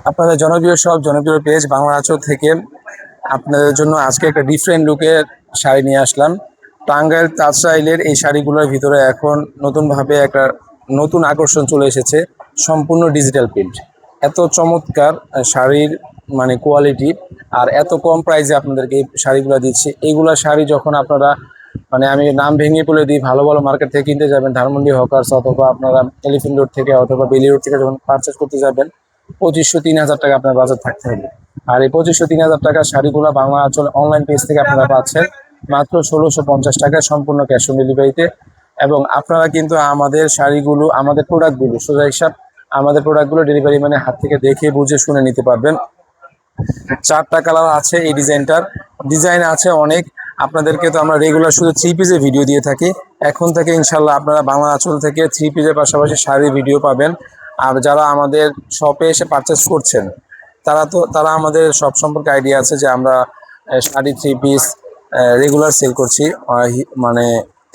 আপনাদের জনপ্রিয় জনপ্রিয় পেজ বাংলা আঁচল থেকে আপনাদের জন্য আজকে একটা ডিফারেন্ট লুকের শাড়ি নিয়ে আসলাম। টাঙ্গাইল তাজরাইলের এই শাড়িগুলোর ভিতরে এখন নতুনভাবে একটা নতুন আকর্ষণ চলে এসেছে, সম্পূর্ণ ডিজিটাল প্রিন্ট। এত চমৎকার শাড়ির মানে কোয়ালিটি, আর এত কম প্রাইসে আপনাদেরকে এই শাড়িগুলো দিচ্ছি। এইগুলা শাড়ি যখন আপনারা মানে আমি নাম ভেঙে বলে দিই, ভালো ভালো মার্কেট থেকে কিনতে যাবেন, ধানমন্ডি হকার্স অথবা আপনারা এলিফেন্ট রোড থেকে অথবা বেলি রোড থেকে যখন পারচেস করতে যাবেন, 2500-3000 টাকা আপনার বাজার থাকতে হবে। আর এই 2500-3000 টাকার শাড়িগুলো বাংলা আঁচল অনলাইন পেজ থেকে আপনারা পাচ্ছেন মাত্র 1650 টাকায়, সম্পূর্ণ ক্যাশ অন ডেলিভারিতে। এবং আপনারা কিন্তু আমাদের শাড়িগুলো, আমাদের প্রোডাক্টগুলো, সোজা হিসাব আমাদের প্রোডাক্টগুলো ডেলিভারি মানে হাত থেকে দেখে বুঝে শুনে নিতে পারবেন। 4টা কালার আছে এই ডিজাইনটার, ডিজাইন আছে অনেক। আপনাদেরকে তো আমরা রেগুলার শুধু 3 পিসের ভিডিও দিয়ে থাকি। এখন থেকে ইনশাল্লাহ আপনারা বাংলা আঁচল থেকে 3 পিসের পাশাপাশি শাড়ির ভিডিও পাবেন। আর যারা আমাদের শপে এসে পারচেস করছেন তারা আমাদের শপ সম্পর্কে আইডিয়া আছে যে আমরা শাড়ি 3 পিস রেগুলার সেল করছি। মানে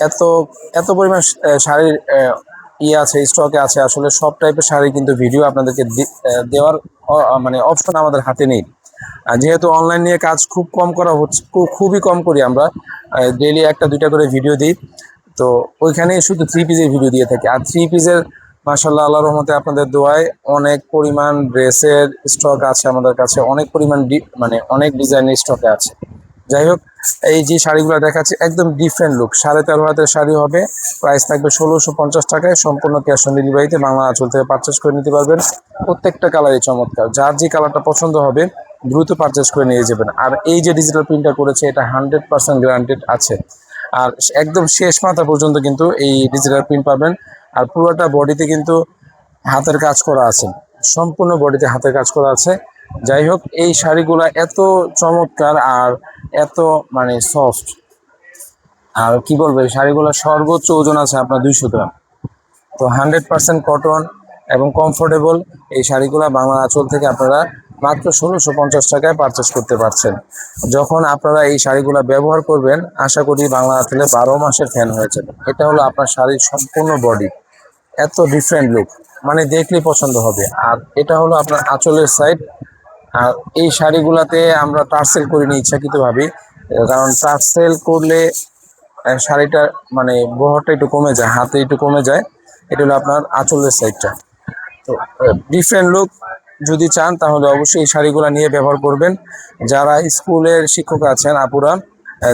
এত এত পরিমাণ শাড়ির আছে, স্টকে আছে। আসলে সব টাইপের শাড়ি কিন্তু ভিডিও আপনাদেরকে দেওয়ার মানে অপশন আমাদের হাতে নেই। যেহেতু অনলাইন নিয়ে কাজ খুব কম করা হচ্ছে, খুবই কম করি আমরা, ডেইলি 1-2টা করে ভিডিও দিই। তো ওইখানেই শুধু 3 পিসের ভিডিও দিয়ে থাকি। আর 3 পিসের মাশাআল্লাহ আল্লাহর রহমতে আপনাদের দোয়ায় অনেক পরিমাণ ড্রেসের স্টক আছে আমাদের কাছে, অনেক পরিমাণ মানে অনেক ডিজাইনের স্টকে আছে। যাই হোক, এই যে শাড়িগুলো দেখাচ্ছি একদম ডিফারেন্ট লুক, 13.5 হাতের শাড়ি হবে, প্রাইস থাকবে 1650 টাকায়, সম্পূর্ণ ক্যাশ অন ডেলিভারিতে বাংলা আঁচল থেকে পারচেস করে নিতে পারবেন। প্রত্যেকটা কালারই চমৎকার, যার যে কালারটা পছন্দ হবে দ্রুত পারচেস করে নিয়ে যাবেন। আর এই যে ডিজিটাল প্রিন্টটা করেছে এটা 100% গ্যারান্টেড আছে। আর একদম শেষ মাথা পর্যন্ত কিন্তু এই ডিজিটাল প্রিন্ট পাবেন। আর পুরোটা বডিতে কিন্তু হাতের কাজ করা আছে, সম্পূর্ণ বডিতে হাতের কাজ করা আছে। যাই হোক, এই শাড়িগুলা এত চমৎকার আর এত মানে সফট, আর কি বলবো, এই শাড়িগুলো সর্বোচ্চ ওজন আছে আপনার 200 গ্রাম। তো 100% কটন এবং কমফোর্টেবল এই শাড়িগুলো বাংলা আঁচল থেকে আপনারা মাত্র 1650 টাকায় পারচেস করতে পারছেন। যখন আপনারা এই শাড়িগুলো ব্যবহার করবেন, আশা করি বাংলা আঁচলে 12 মাসের ফ্যান হয়ে যাবে। এটা হলো আপনার শাড়ির সম্পূর্ণ বডি, এত ডিফারেন্ট লুক, মানে দেখলেই পছন্দ হবে। আর এটা হলো আপনার আঁচলের সাইড। আর এই শাড়িগুলাতে আমরা টার্সেল করিনি ইচ্ছাকৃতভাবে, কারণ টার্সেল করলে শাড়িটা মানে বহরটা একটু কমে যায়, হাতে একটু কমে যায়। এটা হলো আপনার আঁচলের সাইডটা। তো ডিফারেন্ট লুক যদি চান তাহলে অবশ্যই এই শাড়িগুলো নিয়ে ব্যবহার করবেন। যারা স্কুলের শিক্ষক আছেন আপুরা,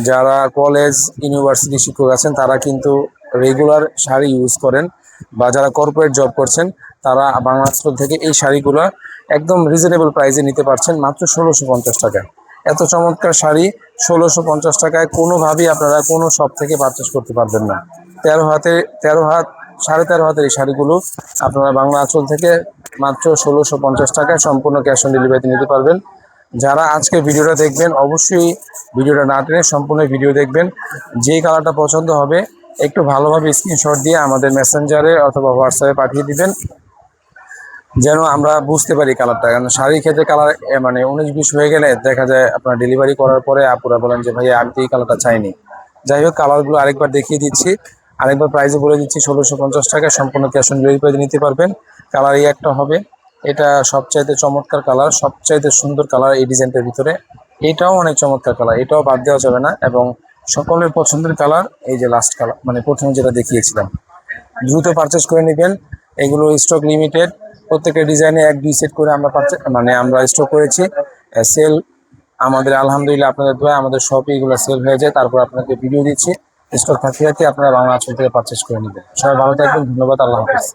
যারা কলেজ ইউনিভার্সিটি শিক্ষক আছেন, তারা কিন্তু রেগুলার শাড়ি ইউজ করেন, বা যারা কর্পোরেট জব করছেন তারা বাংলা আঁচল থেকে এই শাড়িগুলো একদম রিজনেবল প্রাইসে নিতে পারছেন মাত্র 1650 টাকায়। এত চমৎকার শাড়ি 1650 টাকায় কোনোভাবেই আপনারা কোনো শপ থেকে পারচেস করতে পারবেন না। 13 হাতে 13 হাত 13.5 হাতের এই শাড়িগুলো আপনারা বাংলা আঁচল থেকে মাত্র 1650 টাকায় সম্পূর্ণ ক্যাশ অন ডেলিভারিতে নিতে পারবেন। যারা আজকে ভিডিওটা দেখবেন অবশ্যই ভিডিওটা না টেনে সম্পূর্ণ ভিডিও দেখবেন। যেই কালারটা পছন্দ হবে একটু ভালোভাবে স্ক্রিনশট দিয়ে আমাদের মেসেঞ্জারে অথবা হোয়াটসঅ্যাপে পাঠিয়ে দিবেন, যেন আমরা বুঝতে পারি কালারটা। কারণ শাড়ির ক্ষেত্রে কালার মানে 19-20 হয়ে গেলে দেখা যায় আপনার ডেলিভারি করার পরে আপুরা বলেন যে ভাইয়া আমি তো এই কালারটা চাইনি। যাই হোক, কালারগুলো আরেকবার দেখিয়ে দিচ্ছি, আরেকবার প্রাইসে বলে দিচ্ছি। 1650 টাকায় সম্পূর্ণ ক্যাশ অন ডেলিভারি নিতে পারবেন। কালার এই একটা হবে, এটা সবচাইতে চমৎকার কালার, সবচাইতে সুন্দর কালার এই ডিজাইনটার ভিতরে। এটাও অনেক চমৎকার কালার, এটাও বাদ দেওয়া যাবে না। এবং সকলের পছন্দের কালার এই যে লাস্ট কালার, মানে প্রথমে যেটা দেখিয়েছিলাম। দ্রুত পারচেস করে নেবেন, এগুলো স্টক লিমিটেড। প্রত্যেকটা ডিজাইনে 1-2 সেট করে আমরা আমরা স্টক করেছি। সেল আমাদের আলহামদুলিল্লাহ আপনাদের দোয়া আমাদের শপে এগুলো সেল হয়ে যায়, তারপর আপনাকে ভিডিও দিচ্ছি। স্টক থাকতে থাকতে আপনারা বাংলা আঁচল থেকে পারচেস করে নেবেন। সবাই ভালো থাকবেন, ধন্যবাদ, আল্লাহ হাফেজ।